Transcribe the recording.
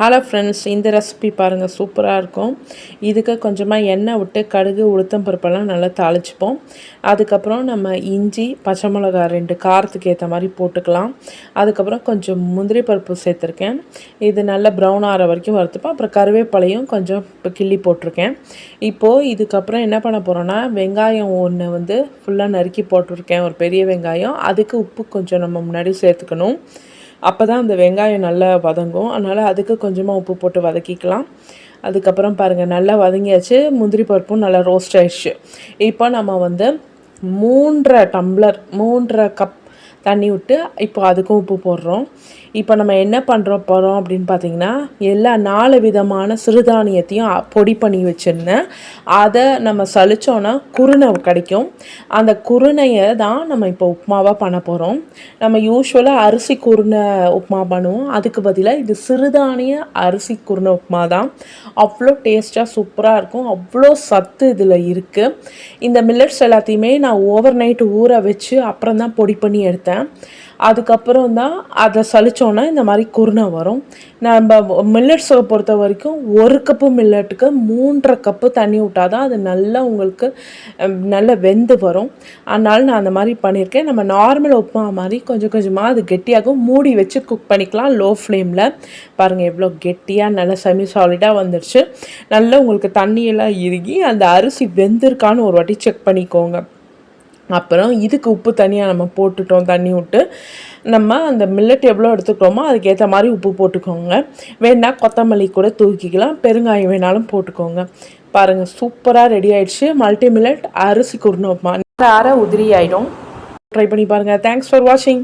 Hello friends, இந்த recipe பாருங்கள், சூப்பராக இருக்கும். இதுக்கு கொஞ்சமாக எண்ணெய் விட்டு கடுகு உளுத்தம் பருப்பெல்லாம் நல்லா தாளிச்சுப்போம். அதுக்கப்புறம் நம்ம இஞ்சி பச்சை மிளகா 2 காரத்துக்கு ஏற்ற மாதிரி போட்டுக்கலாம். அதுக்கப்புறம் கொஞ்சம் முந்திரி பருப்பு சேர்த்துருக்கேன். இது நல்லா ப்ரௌன் ஆகிற வரைக்கும் வறுத்துப்போம். அப்புறம் கருவேப்பிலையும் கொஞ்சம் இப்போ கிள்ளி போட்டிருக்கேன். இப்போது இதுக்கப்புறம் என்ன பண்ண போகிறோன்னா, வெங்காயம் ஒன்று வந்து ஃபுல்லாக நறுக்கி போட்டிருக்கேன், ஒரு பெரிய வெங்காயம். அதுக்கு உப்பு கொஞ்சம் நம்ம முன்னாடி சேர்த்துக்கணும். அப்போ தான் அந்த வெங்காயம் நல்லா வதங்கும். அதனால் அதுக்கு கொஞ்சமாக உப்பு போட்டு வதக்கிக்கலாம். அதுக்கப்புறம் பாருங்கள், நல்லா வதங்கியாச்சு. முந்திரி பருப்பும் நல்லா ரோஸ்ட் ஆயிடுச்சு. இப்போ நம்ம வந்து 3 கப் தண்ணி விட்டு இப்போ அதுக்கும் உப்பு போடுறோம். இப்போ நம்ம என்ன போகிறோம் அப்படின்னு பார்த்தீங்கன்னா, எல்லா 4 விதமான சிறுதானியத்தையும் பொடி பண்ணி வச்சுருந்தேன். அதை நம்ம சலிச்சோன்னா குருணை கிடைக்கும். அந்த குருணையை தான் நம்ம இப்போ உப்புமாவாக பண்ண போகிறோம். நம்ம யூஸ்வலாக அரிசி குருணை உப்புமா பண்ணுவோம். அதுக்கு பதிலாக இது சிறுதானிய அரிசி குருணை உப்புமா தான். அவ்வளோ டேஸ்ட்டாக சூப்பராக இருக்கும். அவ்வளோ சத்து இதில் இருக்குது. இந்த மில்லட்ஸ் எல்லாத்தையுமே நான் ஓவர் நைட்டு ஊற வச்சு அப்புறம் தான் பொடி பண்ணி எடுத்தேன். அதுக்கப்புறம் தான் அதை சலிச்சோன்னா இந்த மாதிரி குருணை வரும். நம்ம மில்லட்ஸை பொறுத்த வரைக்கும் 1 கப்பு மில்லட்டுக்கு 3.5 கப்பு தண்ணி விட்டால் தான் அது நல்லா உங்களுக்கு நல்லா வெந்து வரும். அதனால் நான் அந்த மாதிரி பண்ணியிருக்கேன். நம்ம நார்மல் உப்புமா மாதிரி கொஞ்சம் கொஞ்சமாக அது கெட்டியாகும். மூடி வச்சு குக் பண்ணிக்கலாம் லோ ஃப்ளேமில். பாருங்கள், எவ்வளோ கெட்டியாக நல்லா செமி சாலிடாக வந்துடுச்சு. நல்லா உங்களுக்கு தண்ணியெல்லாம் இறுகி அந்த அரிசி வெந்திருக்கான்னு ஒரு வாட்டி செக் பண்ணிக்கோங்க. அப்புறம் இதுக்கு உப்பு தனியாக நம்ம போட்டுட்டோம். தண்ணி விட்டு நம்ம அந்த மில்லட் எவ்வளோ எடுத்துக்கிறோமோ அதுக்கேற்ற மாதிரி உப்பு போட்டுக்கோங்க. வேணால் கொத்தமல்லி கூட தூக்கிக்கலாம். பெருங்காயம் வேணாலும் போட்டுக்கோங்க. பாருங்கள், சூப்பராக ரெடி ஆகிடுச்சு. மல்டி மில்லட் அரிசி குருணை உப்புமா. அரை உதிரி ஆகிடும். ட்ரை பண்ணி பாருங்கள். தேங்க்ஸ் ஃபார் வாட்சிங்.